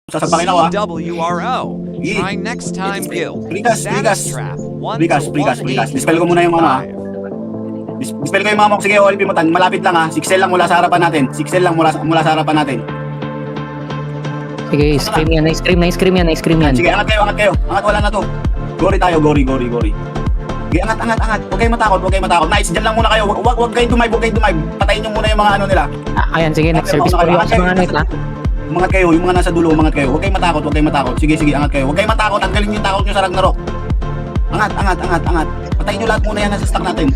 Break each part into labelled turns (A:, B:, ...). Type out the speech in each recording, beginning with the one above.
A: Sasapakin ako, ha?
B: CWRO.
A: Sige.
B: Try next time, Guild.
A: Brigas, brigas.
B: Status trap. 1
A: Brigas,
B: to
A: brigas, brigas. Dispel ko muna yung mga, ha?
B: 185.
A: Dispel ko yung mga mock. Sige, OLP mo tan. Malapit lang, ha? 6L lang mula sa harapan natin. 6L lang mula sa harapan natin.
C: Sige, scream yan, na-scream yan.
A: Sige, angat kayo, angat kayo. Angat, wala na to. Gory tayo, gory. Sige, angat. Huwag kayong matakot. Nice, dyan lang muna kayo. Huwag kayong dumive. Patayin nyo muna yung mga ano nila.
C: Ayan, sige, next service for you. Mga night ha.
A: Umangat kayo, yung mga nasa dulo, umangat kayo. Huwag kayong matakot. Sige, angat kayo. Huwag kayong matakot, tanggalin yung takot nyo sa Ragnarok. Angat. Patayin nyo lahat muna yan nasa stock natin.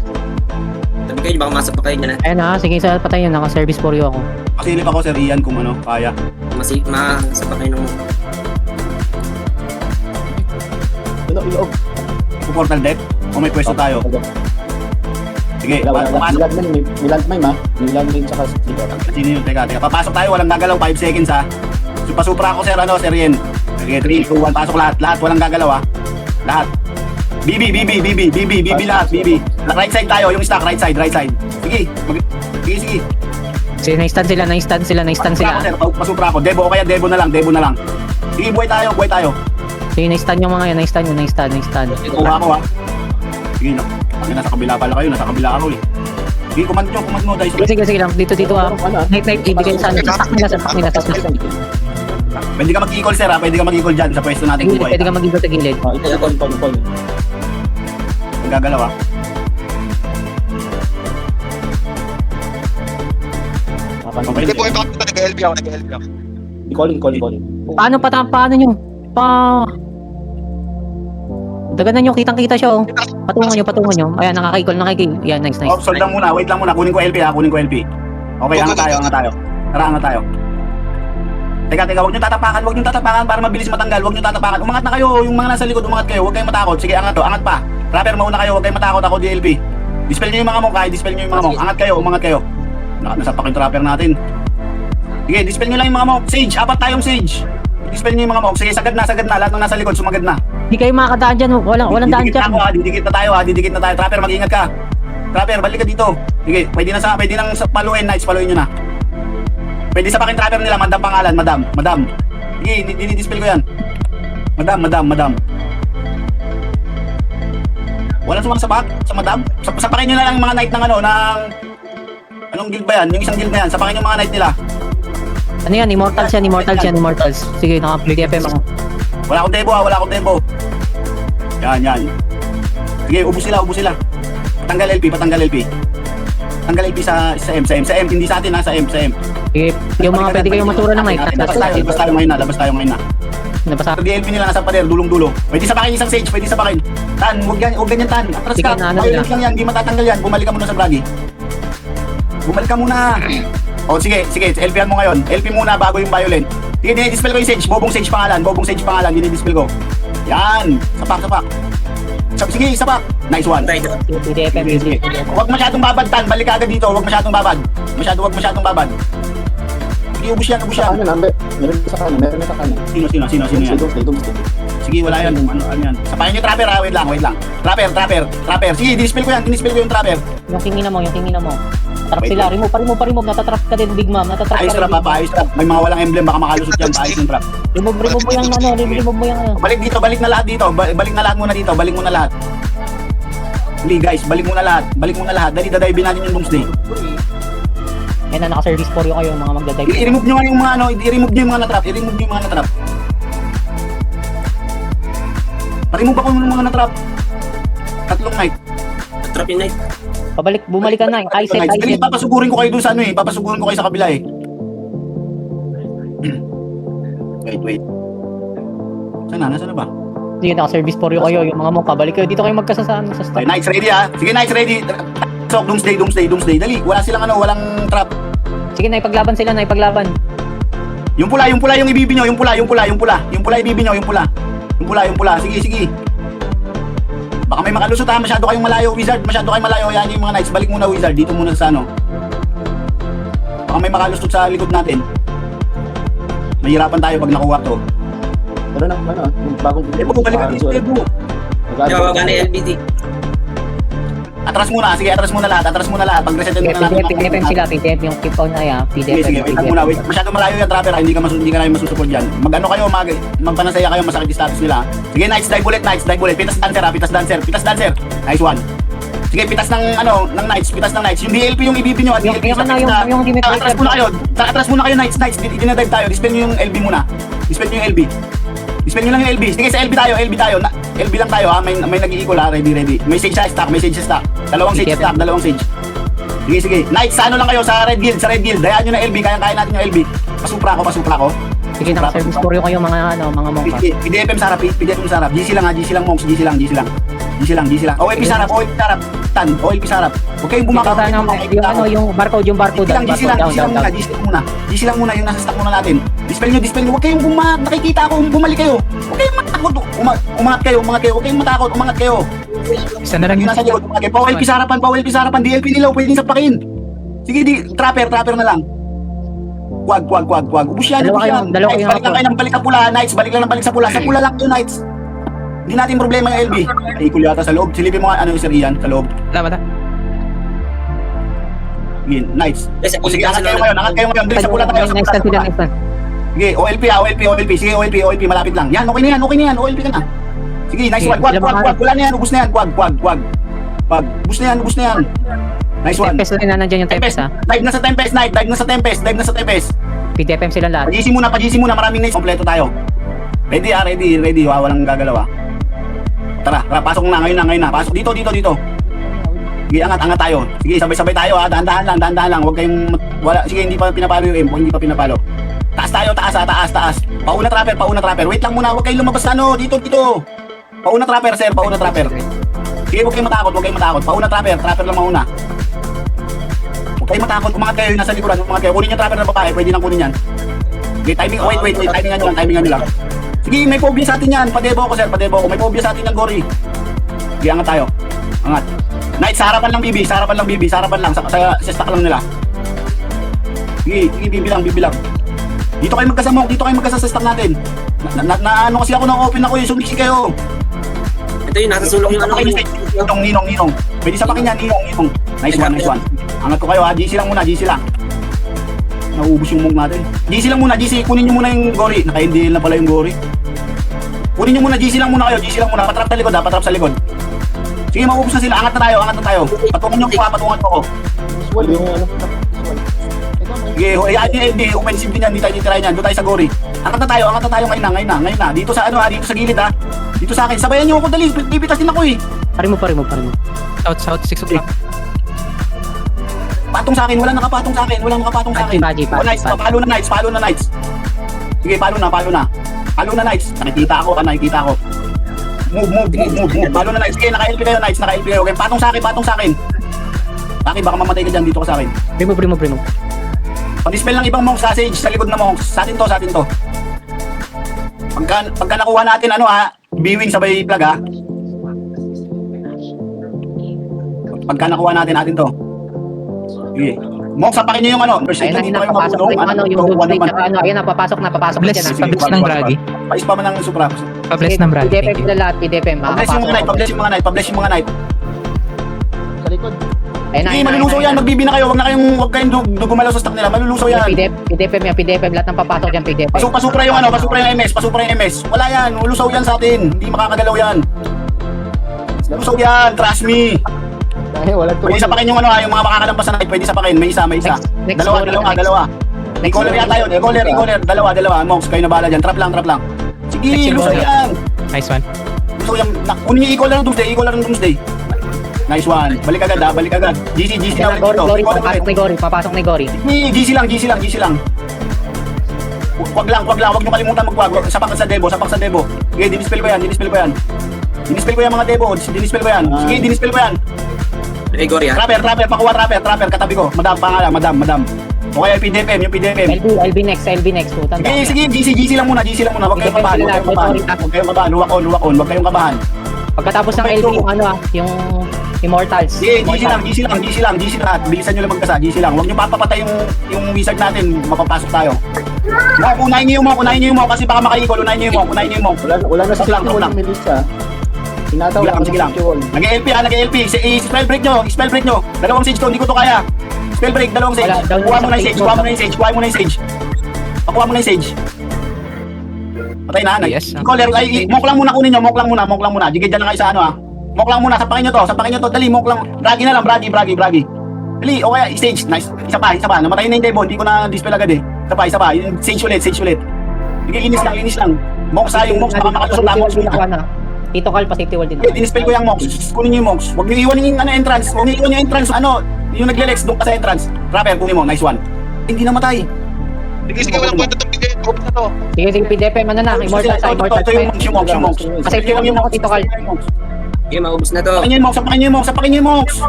D: Sabi kayo, baka masap pa kayo dyan,
C: Ayan ha, sige, sa patay yun, naka-service for you ako.
A: Pasilip ako, Sir Ian, kung ano, kaya.
D: masap pa kayo nung...
A: Portal deck, o may pwesto tayo. Sige, pumasok.
E: May landmine ha. May landmine tsaka sticker.
A: Sino yun? Teka. Papasok tayo, walang gagalaw, 5 seconds ha. Supra ako, Sir, Sir Ian. Sige, 3, 2, 1, pasok lahat, walang gagalaw ha. Lahat. BB lahat, BB. Right side tayo, yung stack, right side. Sige.
C: Sige, na-stand sila.
A: Sir, pasupra ako. Debo, o kaya Debo na lang. Sige, buhay tayo.
C: Sige, na-stand yung mga yan, na-stand.
A: Kuha ko ha. Sige, nasa kabila pala kayo, nasa kabila ako eh. Sige, command mo, guys.
C: Sige lang, dito ha. Night, ibigay sa stock nila.
A: Pwede ka mag-equal, Sir ha. Pwede ka mag-equal dyan sa pwesto natin.
C: Pwede ka mag-ibig sa gilid.
E: Ito.
A: Ang gagalaw ha. Okay.
F: Hindi po ito ako nag-LB ako.
E: Calling.
C: Paano nyo? Daganan nyo, kitang-kita siya oh. Patungan nyo. Ayan, nakaka-equal. Ayan, nice.
A: Hold lang muna, wait lang muna. Kunin ko LP ha, Okay, angat tayo. Tara, angat tayo. Teka, huwag nyo tatapakan para mabilis matanggal. Huwag nyo tatapakan. Umangat na kayo, yung mga nasa likod, umangat kayo. Huwag kayong matakot. Sige, angat pa. Rapper, mauna kayo, huwag kayong matakot. Ako DLP. Dispel nyo yung mga monk, Angat kayo, umangat kayo. Nasapak yung trapper natin. Sige, dispel nyo lang yung mga monk. Sage, apat tayong Sage. Dispel nyo yung mga monk. Sige, sagad na. Lahat ng nasa likod, sumagad na.
C: Hindi kayo makakadaan dyan, walang daan dyan.
A: Didikit na tayo. Trapper, mag-ingat ka. Trapper, balik ka dito. Sige, pwede nang paluin, Knights, paluin nyo na. Pwede sapakin trapper nila, madam pangalan, madam. Sige, dinidispel ko yan. Madam. Walang sumasapak sa madam. Sapakin nyo na lang mga knight ng anong guild ba yan? Yung isang guild na yan, sapakin yung mga knight nila.
C: Ano yan, immortals. Sige, naka-play FM ako.
A: Wala akong debo. Yan. Sige, ubus sila. Patanggal LP. Tanggal LP sa M, hindi sa atin ha, sa M.
C: Sige, yung mga pwede kayong matura ng mic.
A: Labas tayo ngayon na.
C: Nabasa.
A: DLP nila nasa pader, dulong-dulo. Pwede sapakin isang Sage, Tan, huwag ganyan Tan. Atras
C: Sige,
A: ka, violent
C: nila.
A: lang yan, hindi matatanggal yan. Bumalik ka muna sa Bragi. O sige, LP-an mo ngayon. LP muna bago yung violent. Sige, dinidispel ko yung Sage, Bobong Sage pangalan, dinidispel ko. Yan, sapak. Sige, sapak. Nice one.
C: PDFM.
A: Sige. Huwag masyadong babad, Tan. Balik ka agad dito. Huwag masyadong babad. Huwag masyadong babad. Sige, ubus yan.
E: Meron sa kanan.
A: Sino yan?
E: Doomsday.
A: Sige, wala yan. Ano yan? Sapakin nyo trapper ha. Wait lang. Trapper. Sige, dinispel ko yung trapper.
C: Yung tingin mo. Trap sila. Remove. Natatrap ka din, Big Ma'am.
A: Ayos trap. May mga walang emblem. Baka makalusot yan. Ayos yung trap.
C: Remove mo yung ano.
A: Balik na lahat dito. Balik na lahat muna dito. Balik muna lahat. Hindi guys, balik muna lahat. Dali, dadayibin natin yung Doomsday.
C: Yan na, naka-service for you kayo, mga magdadive.
A: I-remove nyo nga yung mga i-remove nyo yung mga natrap. Pa-remove ako ng mga natrap. Tatlong night.
D: Trap yung night.
C: Bumalik ka na. I said.
A: Papasugurin ko kayo doon sa papasugurin ko kayo sa kabila eh. Wait. Nasaan na ba?
C: Sige, naka-service for you kayo, yung mga mo, pabalik kayo. Dito kayo magkasasaan sa
A: Okay,
C: stop.
A: Knights ready ha. Sige, Knights ready. So, Doomsday. Dali, wala silang walang trap.
C: Sige, naipaglaban sila.
A: Yung pula yung ibibi nyo, yung pula ibibi nyo, yung pula. Sige. Baka may makalusot ha, masyado kayong malayo, Wizard. Yan yung mga Knights, balik muna Wizard, dito muna sa Baka may makalusot sa likod natin. Mahirapan tayo pag nakuha to.
E: Pero bagong...
A: Debo, balik ka dito, Debo.
D: Tawagan na LBD.
A: Atras muna, sige, atras muna lahat. Pag-resetin muna natin.
C: PDFM sila, PDF yung keep on na yan.
A: Sige,
C: PDFM.
A: sige, wait lang muna, wait. Masyado malayo yan, Trapper, hindi ka namin masusupport dyan. Mag-ano kayo, magpanasaya kayo, masakit yung status nila. Sige, Knights, dive bullet. Pitas dancer. Nice one. Sige, pitas ng Knights. Yung DLP yung ibibin nyo, at DLP
C: Yung ano, yung Dimit
A: atras muna kayo. Atras muna kayo, Knights. Dinadive tayo. Dispel nyo yung LB muna. Dispel nyo lang yung LB. Sige, sa LB tayo. LB lang tayo, ha. May nag-i-equal, ha. Ready. May sage stack. Dalawang sage. Sige. Knights, sa ano lang kayo, sa Red Guild. Dayaan nyo na LB, kaya natin yung LB. Pasupra ko.
C: Sige, naka-service store yung kayo mga monk.
A: PDFM sarap. GC lang, monks. GC lang. OLP sarap. OLP sarap. Huwag kayong bumaka.
C: Yung barcode
A: GC lang muna yung nasa stock muna natin. Dispel nyo. Huwag kayong nakikita ako, bumalik kayo. Huwag kayong matakot. Umangat kayo. Huwag kayong matakot, umangat kayo.
F: Isa na lang
A: Yung
F: yun.
A: nasa likod, umangat kayo. Pa-OLP sarapan. DLP nila, pwedeng sapakin. Sige, trapper na lang. Wag. Ubus yan.
C: Dalawa
A: Knights,
C: kayo
A: balik lang kayo ng balik sa pula. Knights, balik lang ng balik sa pula. Sa pula lang yun, Knights. Hindi natin problema yung LB. Ay, ikul yata sa loob. Silipin mo nga, yung Sir Ian, sa loob.
F: Tama.
A: Sige, Knights.
D: Yes,
A: O sige, angat kayo ngayon. Dali sa pula tayo.
C: Next time sila, next time.
A: Sige, OLP. Sige, OLP, malapit lang. Yan, okay na yan. OLP ka na. Sige, nice one. Wag. Wala na yan, ubus na yan. Wag. Ubus na yan. Nice one.
C: Tempest na nandiyan yung Tempest, ha.
A: Dive na sa Tempest.
C: PDFM sila lahat.
A: Pa-GC muna, maraming nights. Kompleto tayo. Ready. Walang gagalaw. Tara, pasok na ngayon na. Pasok dito. Sige, angat tayo. Sige, sabay-sabay tayo, ha. Dahan-dahan lang. Huwag kayong sige, hindi pa pinapalo yung M. Hindi pa pinapalo. Taas tayo, taas. Pauna trapper. Wait lang muna, huwag kayong lumabas dito. Pauna trapper, sir. Sige, huwag kayong matakot. Pauna trapper lang mauna. Huwag kayong matakot, umangat kayo, nasa likuran, kunin yung trapper ng babae, pwede nang kunin yan. Okay, timing, wait, timingan nyo lang. Sige, may phobia sa atin yan, padebo ko, may phobia sa atin yan, Gory. Sige, angat tayo, angat. Knights, sa harapan lang, BB, sa stack lang nila. Sige, BB lang. Dito kayo magkasa sa stack natin. Ano kasi ako open ako, sumiksi kayo.
D: Ito yung nasa sulok yung
A: Ninong. Pwede sapakin yan, Ninong. Nice one. Angat ko kayo, ha. GC lang muna. Nauubos yung mong natin. GC lang muna. Kunin nyo muna yung Gory. Naka-NDL na pala yung Gory. Kunin nyo muna, GC lang muna kayo. Patrap sa likod, Sige, maubos na sila. Angat na tayo. Patungan ko ako.
E: Visual yung
A: Sige, hayaan nyo LD. Offensive din yan. Hindi tayo titirahin yan. Doon tayo sa Gory. Angat na tayo. Ngayon na. Dito sa dito sa gilid, ha. Dito sa akin. Sabayan nyo ako, dali. Bibitas din ako, eh.
C: Pari mo.
F: South, 6 o'clock.
A: Patong sa akin, wala nakapatong sa akin.
C: Baji.
A: Oh, nice. Palo na, Knights. Sige, palo na, Knights. Nakikita ako. Move. Palo na, Knights. Sige, naka-LP kayo, Knights. Okay, patong sa akin. Taki, baka mamatay ka dyan dito ka sa akin.
C: Remove.
A: Pag-dispel ng ibang monks sa sage, sa likod na monks. Sa atin to. Pagka nakuha natin, B-wing sabay plug, ha. Pagka nakuha natin to. Sige. Monks, sapakin nyo yung
C: Ayun na, napapasok yung Doomsday, ayun na, papasok na
F: Bless
C: dyan,
F: ng Bragi.
A: Pa-ispa man ng Supra.
F: Pa-bless ng Bragi.
C: PDFM sila lahat, PDFM.
A: Pabless yung mga knight.
E: sa likod.
C: Ayun
A: Sige, malulusaw yan. Magbibi na kayo. Huwag kayong gumalaw sa stock nila. Malulusaw yan.
C: PDFM, lahat ng papasok dyan, PDFM.
A: Pasupra yung MS. Wala yan. Lulusaw yan sa atin. Hindi makakagalaw yan. Lulusaw yan. Trust me.
E: Dahil wala to.
A: Pwede sapakin yung yung mga makakalampas na knight. Pwede sapakin. May isa.
C: Next
A: Dalawa. Ecoler yata yun. Ecoler. Dalawa. Monks, kayo na bahala dyan. Trap lang. Sige, lusaw yan.
F: Nice one.
A: Lusaw yan. Kunin yung ecoler ng Doomsday. Nice one. Balik agad. GC na ulit dito.
C: Papasok ni Gory.
A: GC lang. Wag nyo kalimutan magwag. Sapak sa Debo. Sige, dinispel ko yan. Dinispel ko yan mga Debo. Sige, dinispel ko yan.
D: Gory, ha?
A: Trapper, pakuha trapper, katabi ko. Madam. O kaya yung PDFM.
C: LB next, putan.
A: Sige, GC lang muna. Wag kayong kabahan. Huwag kayong kabahan.
C: Pagkatapos ng LB, yung Immortals.
A: Sige, GC lang. Bilisan nyo lang magkasa, GC lang. Huwag nyo papapatay yung wizard natin, mapapasok tayo. Unahin nyo yung mo kasi baka makaikol. Unahin nyo yung mo.
E: Wala na sa
A: Lang.
E: walang militia. Tinataw
A: Sige lang, sige lang. Nag-LP ha, nag-LP. Spell break nyo, spell break nyo. Dalawang sage to, hindi ko to kaya. Spell break, dalawang sage.
C: Wala, down
A: Kuha mo
C: sa
A: na yung sage,
C: sage.
A: kuha mo na yung sage, kuha mo na yung sage. Pakuha mo na yung sage. Patay na,
F: Yes.
A: caller, ay, mock lang muna kunin nyo, mock lang muna. Jigay dyan lang kayo sa ano ha. Mock lang muna, sapakin nyo to, dali, mock lang. Bragi na lang, bragi. Dali, o kaya, sage, nice. Isa pa. Namatay na yung Devon, hindi ko na dispel agad eh. Isa pa. Yung sage ulit. Sige, inis lang. Mox ha, yung mox, baka makalusot na mox muna.
C: Tito Carl, pa safety wall din.
A: Wait, dinispel ko yung mox. Kunin nyo yung mox. Huwag nyo iwan yung entrance. Yung nagle-lex doon ka sa entrance. Rapper, kunin mo, nice one. Hindi namatay.
G: Sige, walang kwento itong bigay. Open na to.
C: Sige, PDP, ano na, immortal sa immortal.
A: Ito yung mox.
C: Pasafety wall din ako, Tito Carl.
D: Okay, maubos na to.
A: Sapakin nyo yung mox.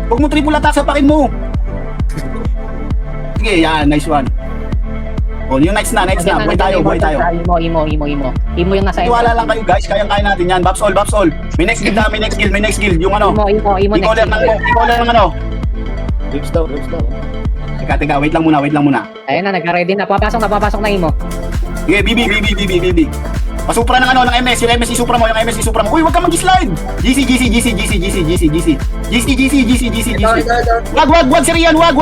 A: Huwag mo triple attack, sapakin mo. Sige, yan, nice one. O, yung nice na. Buhay tayo.
C: Imo yung nasa
A: Tiwala lang kayo guys, kaya natin yan. Babs all. May next guild. Yung ano.
C: Imo
A: I-caller ng ano.
E: Rips daw.
A: Teka, wait lang muna.
C: Ayun na, nagka-ready na. Papasok na Imo.
A: Sige, BB. Pasupra ng ano, ng MS. Yung MS isupra mo. Uy, wag ka mag-slide. GC. Wag, si Rian. Wag.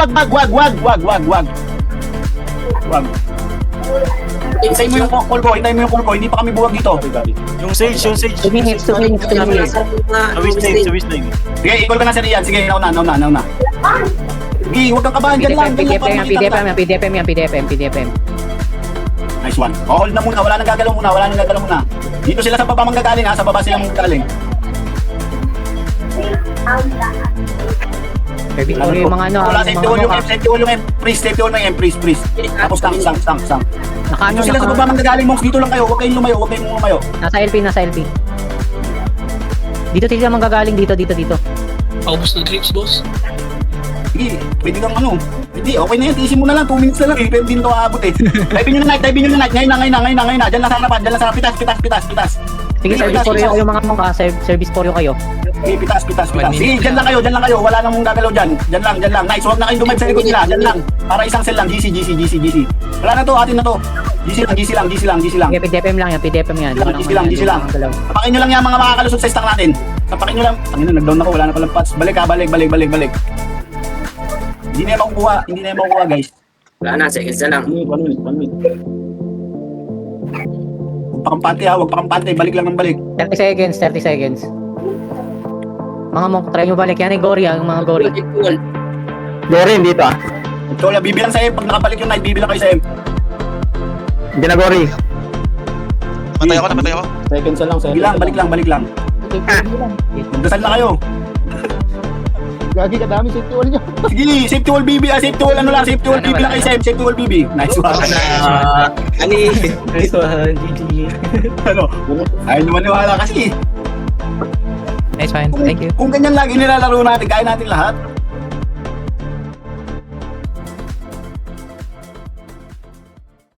A: Hintayin mo yung call ko. Hindi pa kami buwag dito.
H: Yung sage.
C: 2 minutes.
A: Sige, i-call ka na si Rian. Sige, nauna. Sige, huwag kang kabahan. Dyan lang.
C: PDPM.
A: Nice one. Hold na muna. Wala nang gagalaw muna. Dito sila sa baba manggagaling ha. Sa baba sila manggagaling.
C: Yung mga ano,
A: Wala, safety wall yung M. Safety wall yung M. Priest. Tapos tank.
C: Nakaano
A: Dito sila sa baba manggagaling, monks. Dito lang kayo. Huwag kayong lumayo.
C: Nasa LP. Dito sila manggagaling dito.
G: Paubos ng creeps, boss.
A: Sige, pwede kang ano. Hindi, okay na yan. Tiisin mo na lang. 2 minutes na lang eh. Pwede din ito aabot eh. Type nyo na night. Ngayon na. Diyan lang sa harapan. Pitas.
C: Sige, service for you yung mga mong service for you kayo.
A: Sige, pitas. Sige, dyan lang kayo. Wala namang gagalaw dyan. Dyan lang. Nice, huwag na kayong dumive sa likod nila. Dyan lang. Para isang cell lang. GC. Wala na to, atin na to. GC lang.
C: Okay, PDPM lang yan.
A: GC lang. Tapakin nyo lang yan mga makakalusot sa stack natin. Tapakin nyo lang. Tangina, nag-down ako. Wala na palang pots. Balik. Hindi na yung makukuha guys.
D: Wala na, seconds na lang.
A: 1 minute. Huwag pa kampante. Balik lang ng balik.
C: 30 seconds. Mga mong, try nyo balik. Yan ay Gory, yung mga Gory.
H: Gorin dito ah.
A: Ito lang, bibilang sa M. Pag nakabalik yung night, bibilang kayo sa M.
H: Ginagori.
G: Matay ako.
E: Seconds lang.
A: Balik lang. Magdasal na kayo.
E: Gagi ka dami safety wall nyo.
A: Sige, safety wall BB. Safety wall BB lang kayo sa M. Safety wall BB. Nice one.
H: Nice one, GG.
A: Ano? Ayaw naman niwala kasi.
F: Nice fine. Thank you.
A: Kung ganyan lagi nilalaro natin, kaya natin lahat.